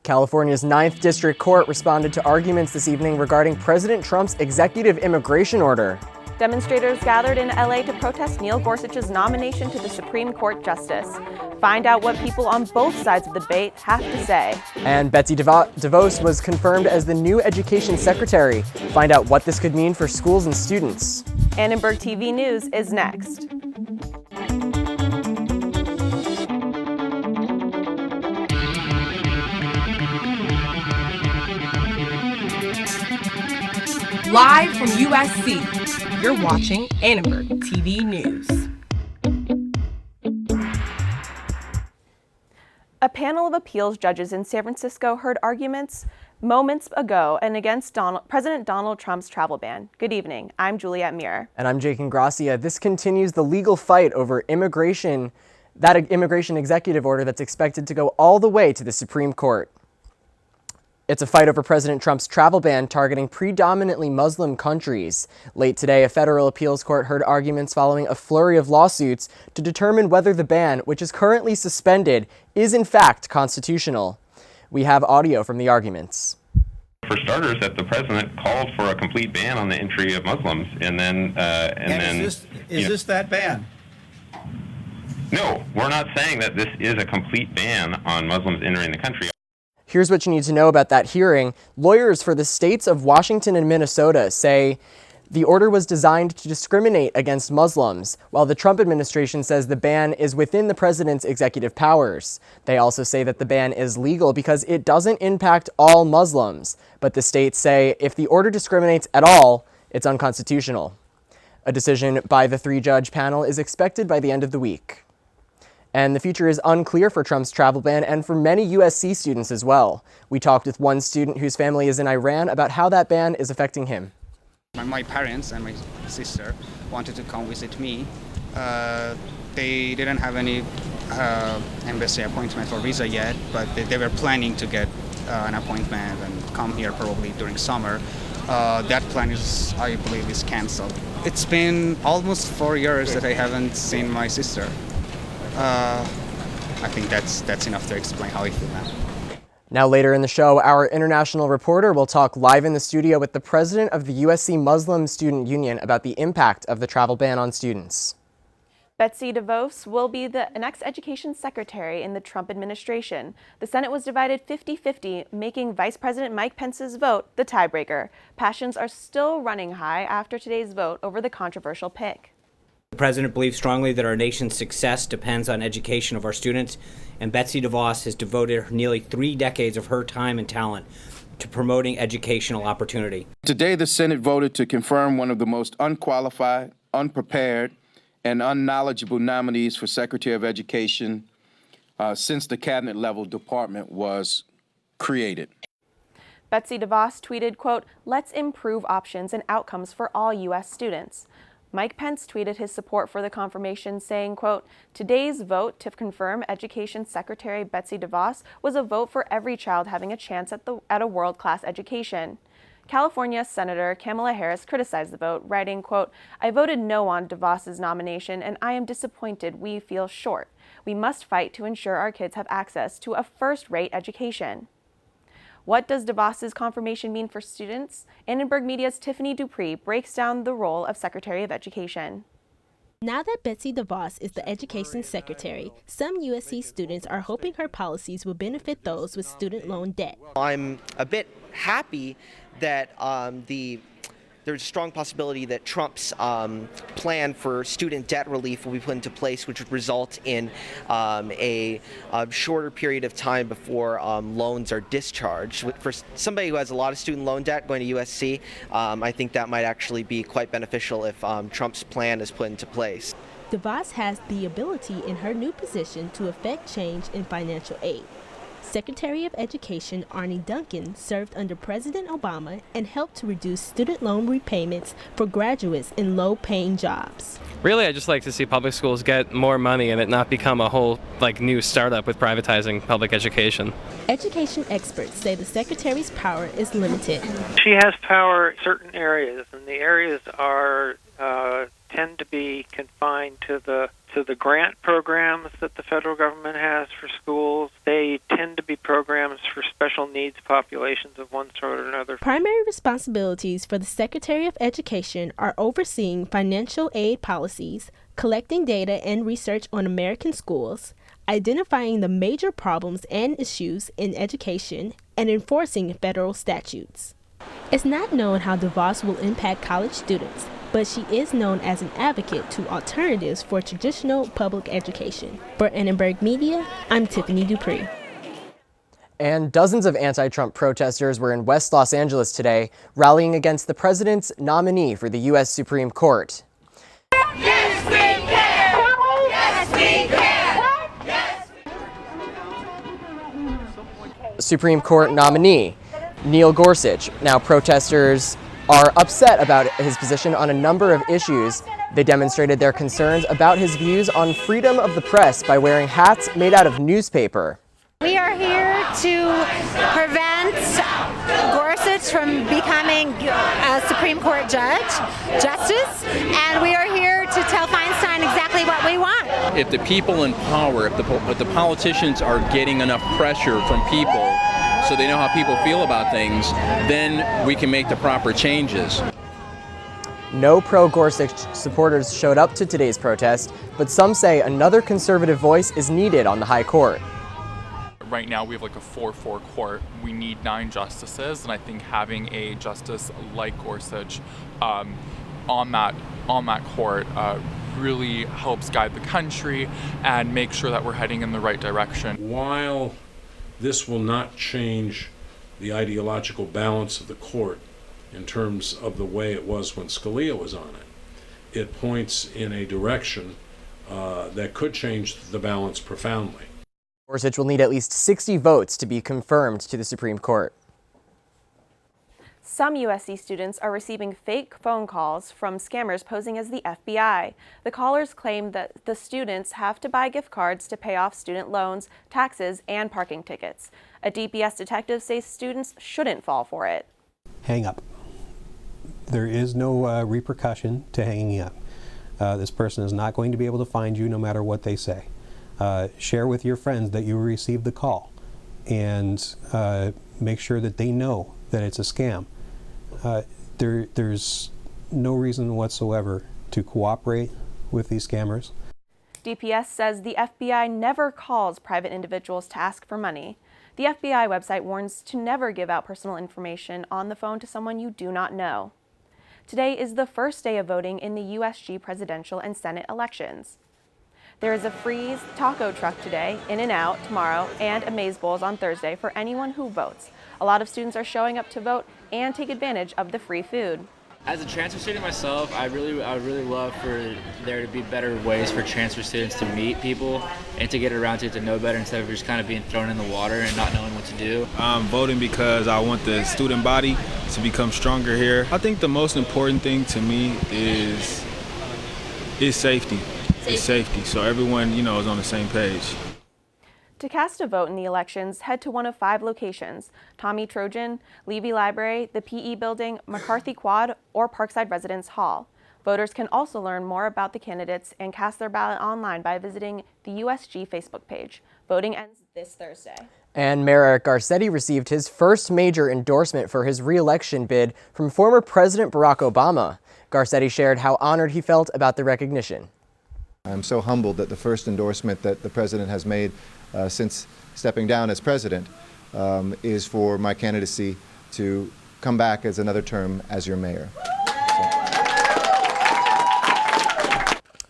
California's 9th District Court responded to arguments this evening regarding President Trump's executive immigration order. Demonstrators gathered in LA to protest Neil Gorsuch's nomination to the Supreme Court Justice. Find out what people on both sides of the debate have to say. And Betsy DeVos was confirmed as the new Education Secretary. Find out what this could mean for schools and students. Annenberg TV News is next. Live from USC, you're watching Annenberg TV News. A panel of appeals judges in San Francisco heard arguments moments ago and against President Donald Trump's travel ban. Good evening. I'm Juliette Muir. And I'm Jake Ingrassia. This continues the legal fight over immigration executive order that's expected to go all the way to the Supreme Court. It's a fight over President Trump's travel ban targeting predominantly Muslim countries. Late today, a federal appeals court heard arguments following a flurry of lawsuits to determine whether the ban, which is currently suspended, is in fact constitutional. We have audio from the arguments. For starters, that the president called for a complete ban on the entry of Muslims, Is this that ban? No, we're not saying that this is a complete ban on Muslims entering the country. Here's what you need to know about that hearing. Lawyers for the states of Washington and Minnesota say the order was designed to discriminate against Muslims, while the Trump administration says the ban is within the president's executive powers. They also say that the ban is legal because it doesn't impact all Muslims, but the states say if the order discriminates at all, it's unconstitutional. A decision by the three-judge panel is expected by the end of the week. And the future is unclear for Trump's travel ban and for many USC students as well. We talked with one student whose family is in Iran about how that ban is affecting him. My parents and my sister wanted to come visit me. They didn't have any embassy appointment or visa yet, but they were planning to get an appointment and come here probably during summer. That plan is, I believe, is canceled. It's been almost 4 years that I haven't seen my sister. I think that's enough to explain how I feel now. Now later in the show, our international reporter will talk live in the studio with the president of the USC Muslim Student Union about the impact of the travel ban on students. Betsy DeVos will be the next education secretary in the Trump administration. The Senate was divided 50-50, making Vice President Mike Pence's vote the tiebreaker. Passions are still running high after today's vote over the controversial pick. The president believes strongly that our nation's success depends on education of our students, and Betsy DeVos has devoted nearly 3 decades of her time and talent to promoting educational opportunity. Today, the Senate voted to confirm one of the most unqualified, unprepared, and unknowledgeable nominees for Secretary of Education since the cabinet-level department was created. Betsy DeVos tweeted, quote, "Let's improve options and outcomes for all U.S. students." Mike Pence tweeted his support for the confirmation, saying, quote, "Today's vote to confirm Education Secretary Betsy DeVos was a vote for every child having a chance at a world-class education." California Senator Kamala Harris criticized the vote, writing, quote, "I voted no on DeVos's nomination, and I am disappointed we feel short. We must fight to ensure our kids have access to a first-rate education." What does DeVos's confirmation mean for students? Annenberg Media's Tiffany Dupree breaks down the role of Secretary of Education. Now that Betsy DeVos is the Education Secretary, some USC students are hoping her policies will benefit those with student loan debt. I'm a bit happy that there's a strong possibility that Trump's plan for student debt relief will be put into place, which would result in a shorter period of time before loans are discharged. For somebody who has a lot of student loan debt going to USC, I think that might actually be quite beneficial if Trump's plan is put into place. DeVos has the ability in her new position to effect change in financial aid. Secretary of Education Arne Duncan served under President Obama and helped to reduce student loan repayments for graduates in low-paying jobs. Really, I just like to see public schools get more money and it not become a whole new startup with privatizing public education. Education experts say the secretary's power is limited. She has power in certain areas, and the areas tend to be confined to the grant programs that the federal government has for schools. They tend to be programs programs for special needs populations of one sort or another. Primary responsibilities for the Secretary of Education are overseeing financial aid policies, collecting data and research on American schools, identifying the major problems and issues in education, and enforcing federal statutes. It's not known how DeVos will impact college students, but she is known as an advocate to alternatives for traditional public education. For Annenberg Media, I'm Tiffany Dupree. And dozens of anti-Trump protesters were in West Los Angeles today, rallying against the president's nominee for the U.S. Supreme Court. Yes, we can! Yes, we can! Yes. Supreme Court nominee Neil Gorsuch. Now protesters are upset about his position on a number of issues. They demonstrated their concerns about his views on freedom of the press by wearing hats made out of newspaper. We are here to prevent Gorsuch from becoming a Supreme Court justice, and we are here to tell Feinstein exactly what we want. If the people in power, if the politicians are getting enough pressure from people so they know how people feel about things, then we can make the proper changes. No pro-Gorsuch supporters showed up to today's protest, but some say another conservative voice is needed on the high court. Right now we have like a 4-4 court. We need 9 justices, and I think having a justice like Gorsuch on that court really helps guide the country and make sure that we're heading in the right direction. While this will not change the ideological balance of the court in terms of the way it was when Scalia was on it, it points in a direction that could change the balance profoundly. Gorsuch will need at least 60 votes to be confirmed to the Supreme Court. Some USC students are receiving fake phone calls from scammers posing as the FBI. The callers claim that the students have to buy gift cards to pay off student loans, taxes, and parking tickets. A DPS detective says students shouldn't fall for it. Hang up. There is no repercussion to hanging up. This person is not going to be able to find you no matter what they say. Share with your friends that you received the call and make sure that they know that it's a scam. There's no reason whatsoever to cooperate with these scammers. DPS says the FBI never calls private individuals to ask for money. The FBI website warns to never give out personal information on the phone to someone you do not know. Today is the first day of voting in the USG presidential and Senate elections. There is a free taco truck today, In-N-Out tomorrow, and Amaze Bowls on Thursday for anyone who votes. A lot of students are showing up to vote and take advantage of the free food. As a transfer student myself, I really love for there to be better ways for transfer students to meet people and to get around to know better instead of just kind of being thrown in the water and not knowing what to do. I'm voting because I want the student body to become stronger here. I think the most important thing to me is safety. It's safety, so everyone, is on the same page. To cast a vote in the elections, head to one of 5 locations: Tommy Trojan, Levy Library, the PE Building, McCarthy Quad, or Parkside Residence Hall. Voters can also learn more about the candidates and cast their ballot online by visiting the USG Facebook page. Voting ends this Thursday. And Mayor Eric Garcetti received his first major endorsement for his re-election bid from former President Barack Obama. Garcetti shared how honored he felt about the recognition. I'm so humbled that the first endorsement that the president has made since stepping down as president is for my candidacy to come back as another term as your mayor.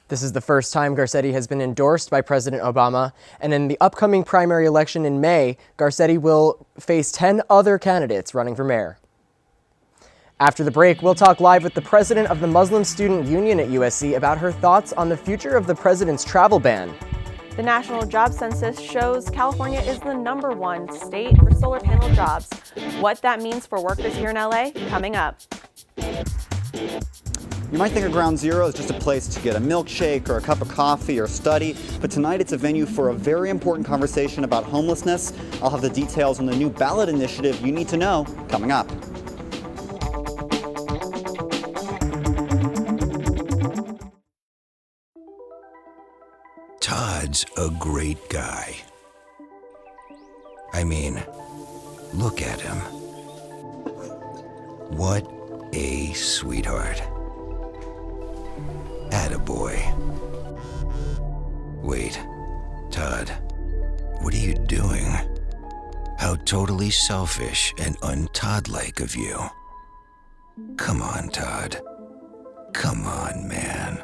This is the first time Garcetti has been endorsed by President Obama, and in the upcoming primary election in May, Garcetti will face 10 other candidates running for mayor. After the break, we'll talk live with the president of the Muslim Student Union at USC about her thoughts on the future of the president's travel ban. The National Job Census shows California is the #1 state for solar panel jobs. What that means for workers here in LA, coming up. You might think of Ground Zero as just a place to get a milkshake or a cup of coffee or study, but tonight it's a venue for a very important conversation about homelessness. I'll have the details on the new ballot initiative you need to know coming up. Todd's a great guy. I mean, look at him. What a sweetheart. Attaboy. Wait, Todd, what are you doing? How totally selfish and un-Todd-like of you. Come on, Todd. Come on, man.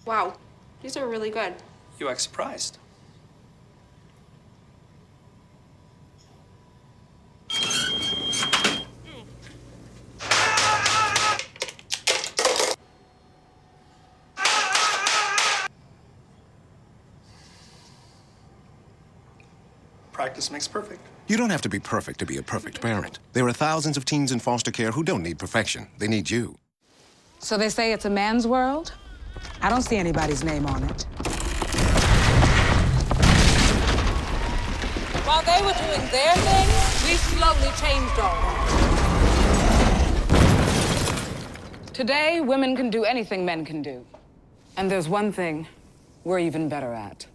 Wow, these are really good. You act surprised. Practice makes perfect. You don't have to be perfect to be a perfect parent. There are thousands of teens in foster care who don't need perfection. They need you. So they say it's a man's world? I don't see anybody's name on it. While they were doing their thing, we slowly changed all that. Today, women can do anything men can do. And there's one thing we're even better at.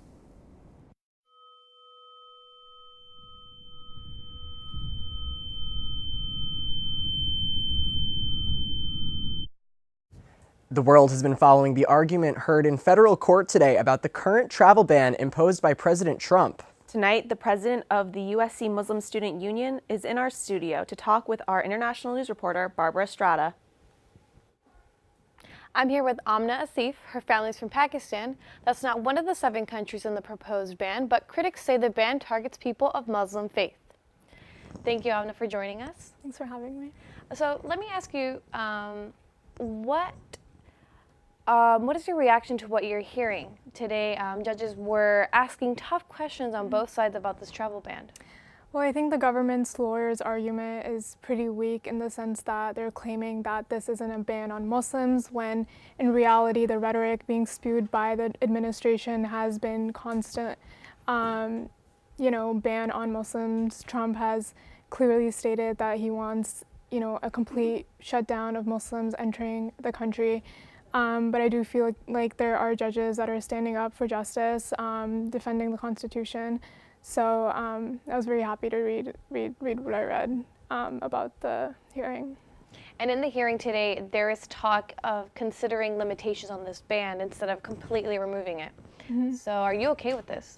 The world has been following the argument heard in federal court today about the current travel ban imposed by President Trump. Tonight, the president of the USC Muslim Student Union is in our studio to talk with our international news reporter, Barbara Estrada. I'm here with Amna Asif. Her family's from Pakistan. That's not one of the 7 countries in the proposed ban, but critics say the ban targets people of Muslim faith. Thank you, Amna, for joining us. Thanks for having me. So let me ask you, what is your reaction to what you're hearing today? Judges were asking tough questions on both sides about this travel ban. Well, I think the government's lawyers' argument is pretty weak in the sense that they're claiming that this isn't a ban on Muslims, when in reality the rhetoric being spewed by the administration has been constant, ban on Muslims. Trump has clearly stated that he wants, a complete shutdown of Muslims entering the country. But I do feel like there are judges that are standing up for justice, defending the Constitution. So I was very happy to read what I read about the hearing. And in the hearing today, there is talk of considering limitations on this ban instead of completely removing it. Mm-hmm. So are you okay with this?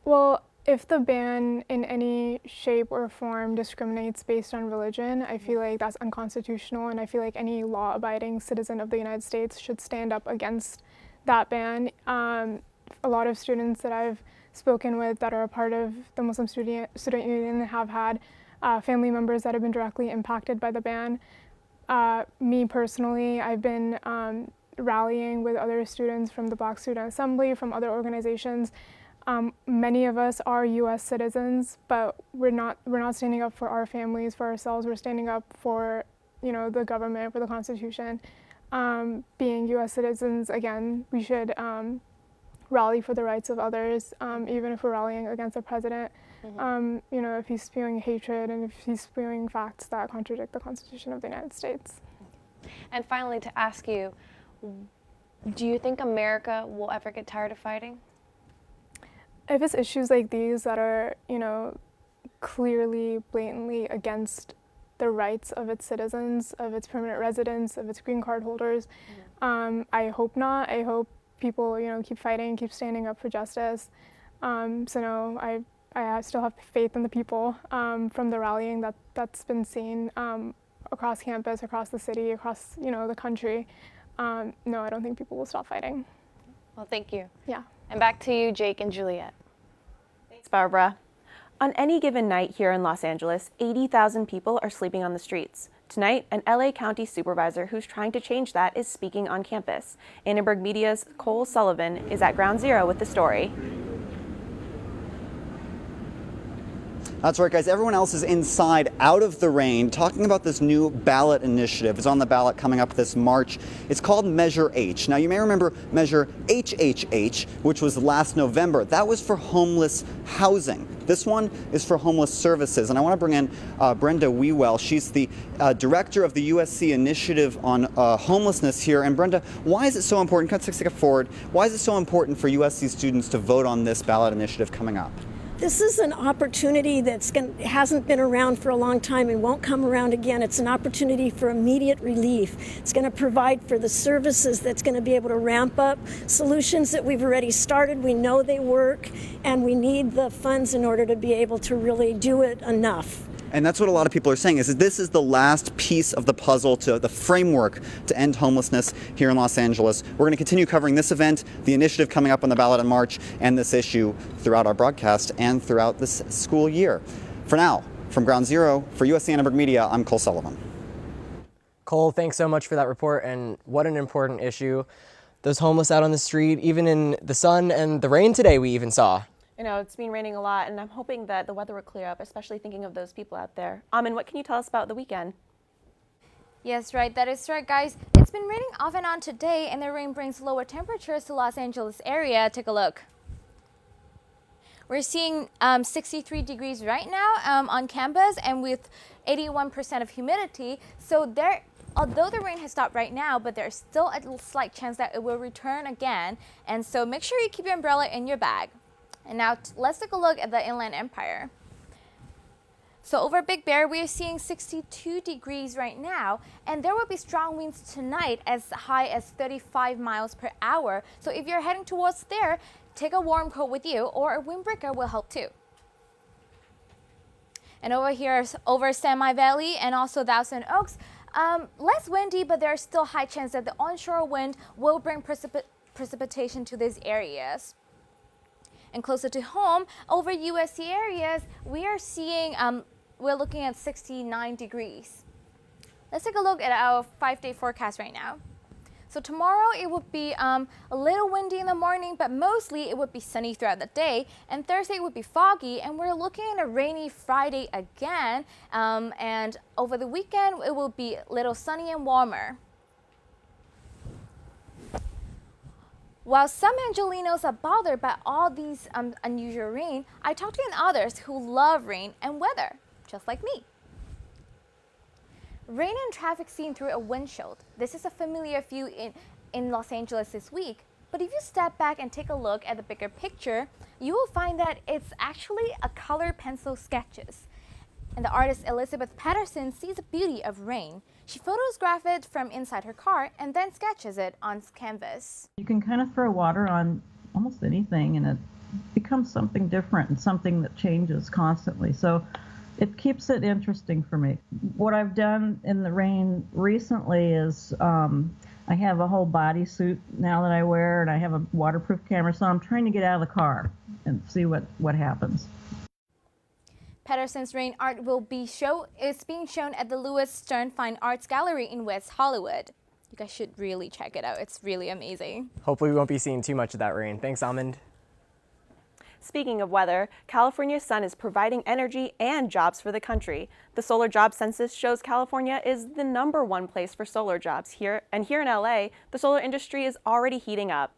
Well, if the ban in any shape or form discriminates based on religion, I feel like that's unconstitutional, and I feel like any law-abiding citizen of the United States should stand up against that ban. A lot of students that I've spoken with that are a part of the Muslim Student Union have had family members that have been directly impacted by the ban. Me personally, I've been rallying with other students from the Black Student Assembly, from other organizations. Many of us are U.S. citizens, but we're not standing up for our families, for ourselves. We're standing up for, the government, for the Constitution. Being U.S. citizens, again, we should rally for the rights of others, even if we're rallying against the president. Mm-hmm. If he's spewing hatred and if he's spewing facts that contradict the Constitution of the United States. And finally, to ask you, do you think America will ever get tired of fighting? If it's issues like these that are, clearly, blatantly against the rights of its citizens, of its permanent residents, of its green card holders, I hope not. I hope people, keep fighting, keep standing up for justice. I still have faith in the people from the rallying that's been seen across campus, across the city, across, the country. No, I don't think people will stop fighting. Well, thank you. Yeah. And back to you, Jake and Juliet. Thanks, Barbara. On any given night here in Los Angeles, 80,000 people are sleeping on the streets. Tonight, an LA County supervisor who's trying to change that is speaking on campus. Annenberg Media's Cole Sullivan is at Ground Zero with the story. That's right, guys. Everyone else is inside, out of the rain, talking about this new ballot initiative. It's on the ballot coming up this March. It's called Measure H. Now, you may remember Measure HHH, which was last November. That was for homeless housing. This one is for homeless services. And I want to bring in Brenda Wewell. She's the director of the USC Initiative on Homelessness here. And Brenda, why is it so important? Cut 6 step forward. Why is it so important for USC students to vote on this ballot initiative coming up? This is an opportunity that hasn't been around for a long time and won't come around again. It's an opportunity for immediate relief. It's going to provide for the services that's going to be able to ramp up solutions that we've already started. We know they work, and we need the funds in order to be able to really do it enough. And that's what a lot of people are saying, is that this is the last piece of the puzzle to the framework to end homelessness here in Los Angeles. We're going to continue covering this event, the initiative coming up on the ballot in March, and this issue throughout our broadcast and throughout this school year. For now, from Ground Zero, for USC Annenberg Media, I'm Cole Sullivan. Cole, thanks so much for that report, and what an important issue. Those homeless out on the street, even in the sun and the rain today we even saw. You know, it's been raining a lot, and I'm hoping that the weather will clear up, especially thinking of those people out there. And what can you tell us about the weekend? Yes, right. That is right, guys. It's been raining off and on today, and the rain brings lower temperatures to Los Angeles area. Take a look. We're seeing 63 degrees right now on campus, and with 81% of humidity. So although the rain has stopped right now, but there's still a slight chance that it will return again. And so make sure you keep your umbrella in your bag. And now let's take a look at the Inland Empire. So over Big Bear, we are seeing 62 degrees right now, and there will be strong winds tonight as high as 35 miles per hour. So if you're heading towards there, take a warm coat with you, or a windbreaker will help too. And over here, over Semi Valley and also Thousand Oaks, less windy, but there's still high chance that the onshore wind will bring precipitation to these areas. And closer to home, over USC areas, we are seeing, we're looking at 69 degrees. Let's take a look at our 5-day forecast right now. So tomorrow it would be a little windy in the morning, but mostly it would be sunny throughout the day. And Thursday would be foggy, and we're looking at a rainy Friday again. And over the weekend, it will be a little sunny and warmer. While some Angelenos are bothered by all these unusual rain, I talked to others who love rain and weather, just like me. Rain and traffic seen through a windshield. This is a familiar view in Los Angeles this week, but if you step back and take a look at the bigger picture, you will find that it's actually a colored pencil sketches. And the artist Elizabeth Patterson sees the beauty of rain. She photographs it from inside her car and then sketches it on canvas. You can kind of throw water on almost anything and it becomes something different and something that changes constantly. So it keeps it interesting for me. What I've done in the rain recently is I have a whole bodysuit now that I wear, and I have a waterproof camera, so I'm trying to get out of the car and see what happens. Patterson's rain art is being shown at the Louis Stern Fine Arts Gallery in West Hollywood. You guys should really check it out. It's really amazing. Hopefully we won't be seeing too much of that rain. Thanks, Almond. Speaking of weather, California's sun is providing energy and jobs for the country. The solar job census shows California is the #1 place for solar jobs here. And here in LA, the solar industry is already heating up.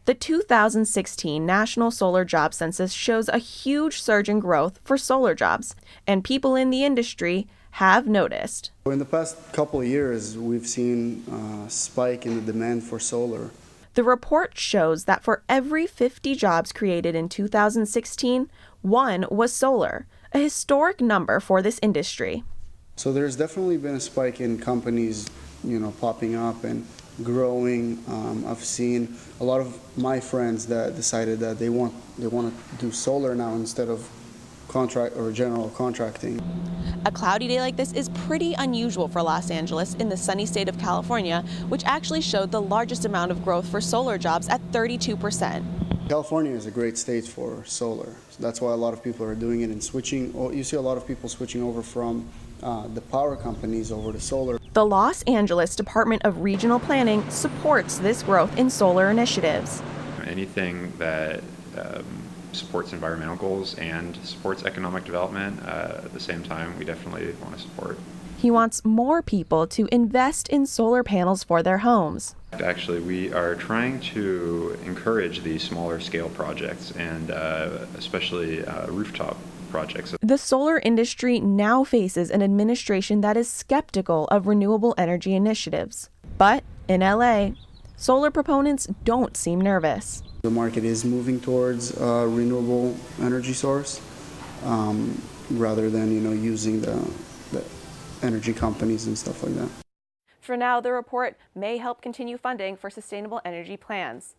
The 2016 National Solar Job Census shows a huge surge in growth for solar jobs, and people in the industry have noticed. In the past couple of years, we've seen a spike in the demand for solar. The report shows that for every 50 jobs created in 2016, 1 was solar, a historic number for this industry. So there's definitely been a spike in companies, popping up and growing. I've seen a lot of my friends that decided that they want to do solar now instead of contract or general contracting. A cloudy day like this is pretty unusual for Los Angeles in the sunny state of California, which actually showed the largest amount of growth for solar jobs at 32%. California is a great state for solar. So that's why a lot of people are doing it and switching. You see a lot of people switching over from the power companies over to solar. The Los Angeles Department of Regional Planning supports this growth in solar initiatives. Anything that supports environmental goals and supports economic development. At the same time, we definitely want to support. He wants more people to invest in solar panels for their homes. Actually, we are trying to encourage these smaller scale projects and especially rooftop projects. The solar industry now faces an administration that is skeptical of renewable energy initiatives. But in LA, solar proponents don't seem nervous. The market is moving towards a renewable energy source rather than, using the energy companies and stuff like that. For now, the report may help continue funding for sustainable energy plans.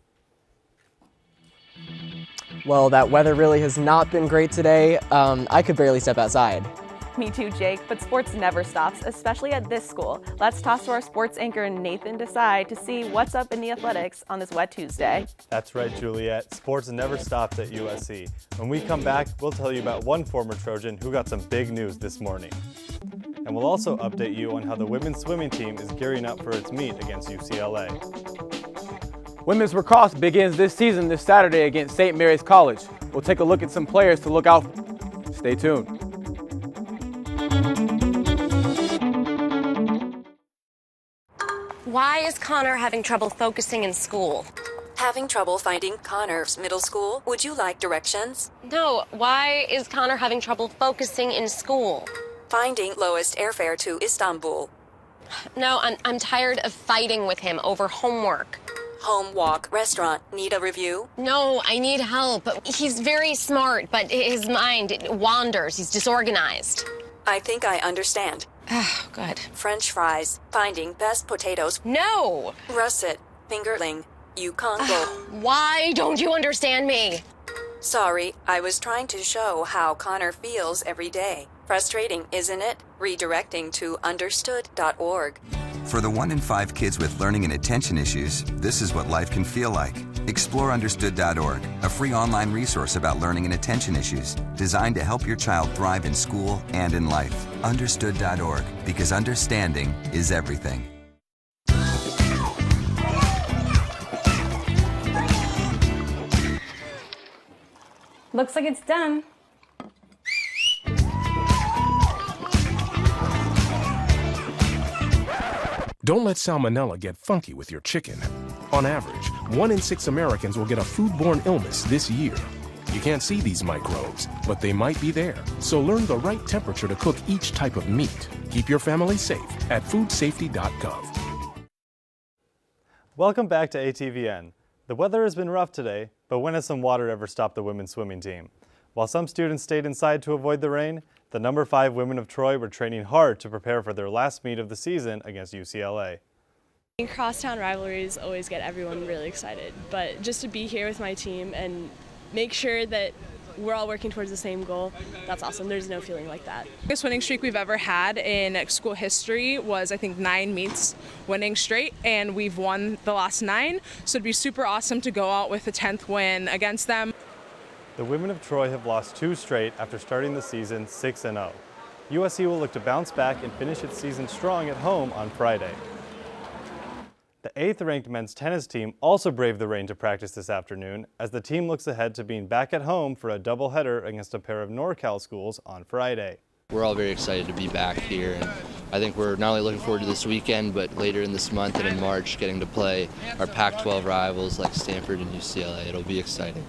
Well, that weather really has not been great today. I could barely step outside. Me too, Jake, but sports never stops, especially at this school. Let's toss to our sports anchor, Nathan Desai, to see what's up in the athletics on this wet Tuesday. That's right, Juliet. Sports never stops at USC. When we come back, we'll tell you about one former Trojan who got some big news this morning. And we'll also update you on how the women's swimming team is gearing up for its meet against UCLA. Women's lacrosse begins this season this Saturday against St. Mary's College. We'll take a look at some players to look out for. Stay tuned. Why is Connor having trouble focusing in school? Having trouble finding Connor's middle school? Would you like directions? No, why is Connor having trouble focusing in school? Finding lowest airfare to Istanbul. No, I'm tired of fighting with him over homework. Home, walk, restaurant. Need a review? No, I need help. He's very smart, but his mind wanders. He's disorganized. I think I understand. Oh, good. French fries. Finding best potatoes. No! Russet. Fingerling. Yukon Bowl. Why don't you understand me? Sorry, I was trying to show how Connor feels every day. Frustrating, isn't it? Redirecting to understood.org. For the 1 in 5 kids with learning and attention issues, this is what life can feel like. Explore understood.org, a free online resource about learning and attention issues, designed to help your child thrive in school and in life. Understood.org, because understanding is everything. Looks like it's done. Don't let salmonella get funky with your chicken. On average, 1 in 6 Americans will get a foodborne illness this year. You can't see these microbes, but they might be there. So learn the right temperature to cook each type of meat. Keep your family safe at foodsafety.gov. Welcome back to ATVN. The weather has been rough today, but when has some water ever stopped the women's swimming team? While some students stayed inside to avoid the rain, the number 5 women of Troy were training hard to prepare for their last meet of the season against UCLA. Crosstown rivalries always get everyone really excited, but just to be here with my team and make sure that we're all working towards the same goal, that's awesome. There's no feeling like that. The biggest winning streak we've ever had in school history was, I think, 9 meets winning straight, and we've won the last 9, so it'd be super awesome to go out with a 10th win against them. The women of Troy have lost 2 straight after starting the season 6-0. USC will look to bounce back and finish its season strong at home on Friday. The 8th-ranked men's tennis team also braved the rain to practice this afternoon as the team looks ahead to being back at home for a doubleheader against a pair of NorCal schools on Friday. We're all very excited to be back here, and I think we're not only looking forward to this weekend, but later in this month and in March getting to play our Pac-12 rivals like Stanford and UCLA. It'll be exciting.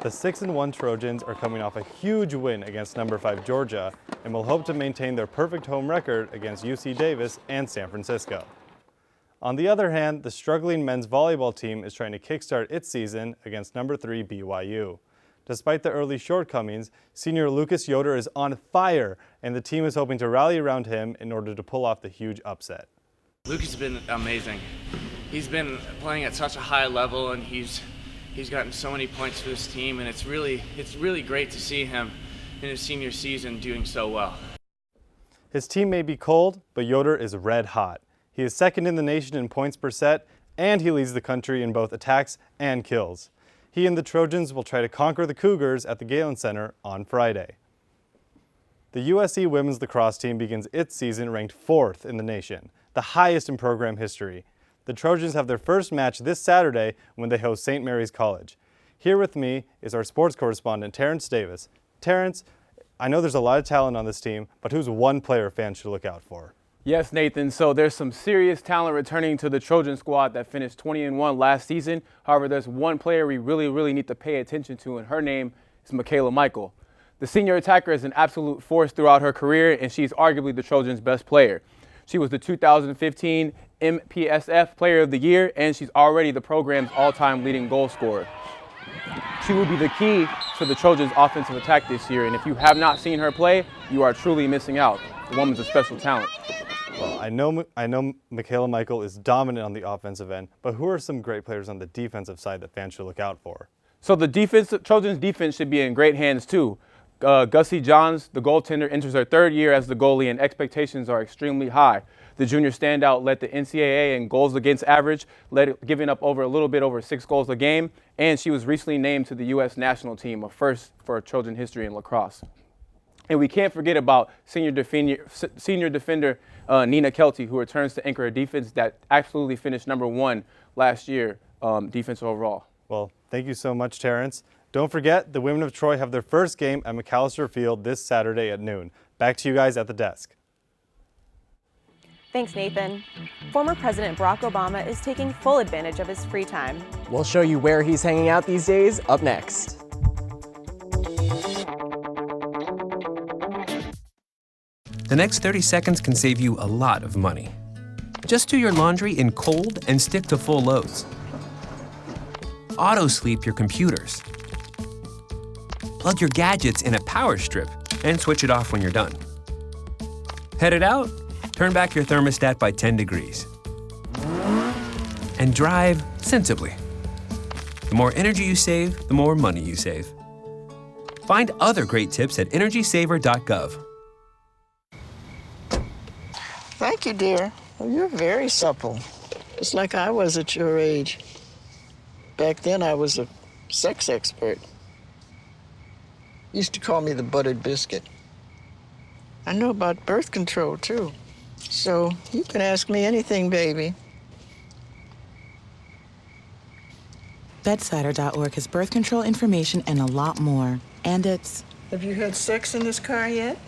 The 6-1 Trojans are coming off a huge win against number 5 Georgia and will hope to maintain their perfect home record against UC Davis and San Francisco. On the other hand, the struggling men's volleyball team is trying to kickstart its season against number 3 BYU. Despite the early shortcomings, senior Lucas Yoder is on fire, and the team is hoping to rally around him in order to pull off the huge upset. Lucas has been amazing. He's been playing at such a high level, and he's gotten so many points for this team, and it's really great to see him in his senior season doing so well. His team may be cold, but Yoder is red hot. He is second in the nation in points per set, and he leads the country in both attacks and kills. He and the Trojans will try to conquer the Cougars at the Galen Center on Friday. The USC women's lacrosse team begins its season ranked 4th in the nation, the highest in program history. The Trojans have their first match this Saturday when they host St. Mary's College. Here with me is our sports correspondent, Terrence Davis. Terrence, I know there's a lot of talent on this team, but who's one player fans should look out for? Yes, Nathan. So there's some serious talent returning to the Trojan squad that finished 20-1 last season. However, there's one player we really need to pay attention to, and her name is Michaela Michael. The senior attacker is an absolute force throughout her career, and she's arguably the Trojans' best player. She was the 2015 MPSF Player of the Year, and she's already the program's all-time leading goal scorer. She will be the key to the Trojans' offensive attack this year, and if you have not seen her play, you are truly missing out. The woman's a special talent. Well, I know Michaela Michael is dominant on the offensive end, but who are some great players on the defensive side that fans should look out for? So the Trojans' defense should be in great hands too. Gussie Johns, the goaltender, enters her third year as the goalie, and expectations are extremely high. The junior standout led the NCAA in goals against average, giving up a little bit over 6 goals a game, and she was recently named to the U.S. national team, a first for Trojan history in lacrosse. And we can't forget about senior defender Nina Kelty, who returns to anchor a defense that absolutely finished #1 last year, defense overall. Well, thank you so much, Terrence. Don't forget, the women of Troy have their first game at McAllister Field this Saturday at noon. Back to you guys at the desk. Thanks, Nathan. Former President Barack Obama is taking full advantage of his free time. We'll show you where he's hanging out these days up next. The next 30 seconds can save you a lot of money. Just do your laundry in cold and stick to full loads. Auto-sleep your computers. Plug your gadgets in a power strip and switch it off when you're done. Headed out? Turn back your thermostat by 10 degrees. And drive sensibly. The more energy you save, the more money you save. Find other great tips at energysaver.gov. Thank you, dear. Well, you're very supple. Just like I was at your age. Back then, I was a sex expert. Used to call me the buttered biscuit. I know about birth control, too. So you can ask me anything, baby. Bedsider.org has birth control information and a lot more. And it's... Have you had sex in this car yet?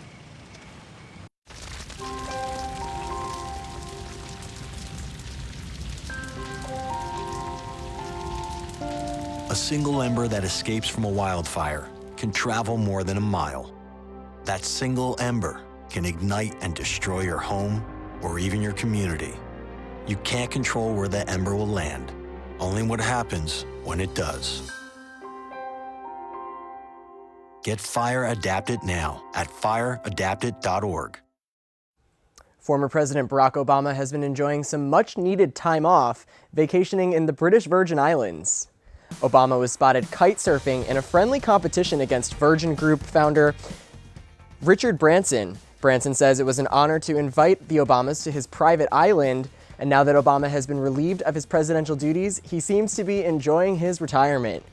A single ember that escapes from a wildfire can travel more than a mile. That single ember can ignite and destroy your home or even your community. You can't control where the ember will land, only what happens when it does. Get Fire Adapted now at fireadapted.org. Former President Barack Obama has been enjoying some much-needed time off, vacationing in the British Virgin Islands. Obama was spotted kite surfing in a friendly competition against Virgin Group founder Richard Branson. Branson says it was an honor to invite the Obamas to his private island, and now that Obama has been relieved of his presidential duties, he seems to be enjoying his retirement.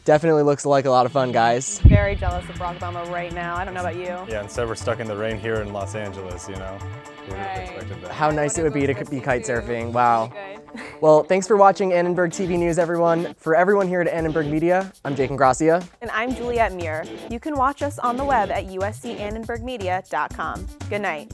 Definitely looks like a lot of fun, guys. Very jealous of Barack Obama right now. I don't know about you. Yeah, instead we're stuck in the rain here in Los Angeles, you know. We would have expected that. How nice it would be to be kite surfing. Wow. Well, thanks for watching Annenberg TV News, everyone. For everyone here at Annenberg Media, I'm Jake Ingrassia. And I'm Juliette Muir. You can watch us on the web at uscannenbergmedia.com. Good night.